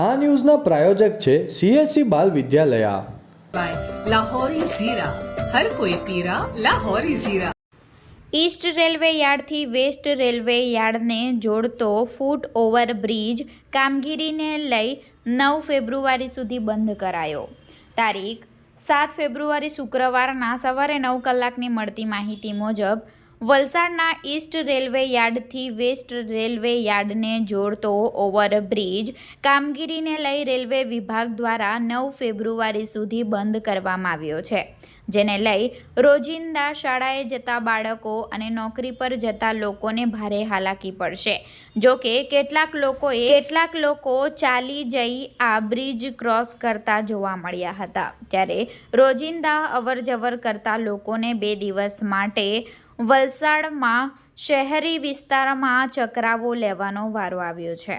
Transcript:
આ ન્યૂઝના પ્રાયોજક છે CSC બાલ વિદ્યાલયા. લાહોરી ઝીરા, હર કોઈ પીરા લાહોરી ઝીરા. ઈસ્ટ રેલવે યાર્ડથી વેસ્ટ રેલવે યાર્ડને જોડતો ફૂટ ઓવર બ્રિજ કામગીરીને લઈ 9 ફેબ્રુઆરી સુધી બંધ કરાયો. તારીખ 7 ફેબ્રુઆરી શુક્રવારના સવારે 9 કલાકની મળતી માહિતી મુજબ વલસાડના ઈસ્ટ રેલવે યાર્ડથી વેસ્ટ રેલવે યાર્ડને જોડતો ઓવરબ્રિજ કામગીરીને લઈ રેલવે વિભાગ દ્વારા 9 ફેબ્રુઆરી સુધી બંધ કરવામાં આવ્યો છે, જેને લઈ રોજિંદા શાળાએ જતા બાળકો અને નોકરી પર જતા લોકોને ભારે હાલાકી પડશે. જો કે કેટલાક લોકો ચાલી જઈ આ બ્રિજ ક્રોસ કરતા જોવા મળ્યા હતા, ત્યારે રોજિંદા અવરજવર કરતા લોકોને 2 દિવસ માટે વલસાડમાં શહેરી વિસ્તારમાં ચકરાવો લેવાનો વારો આવ્યો છે.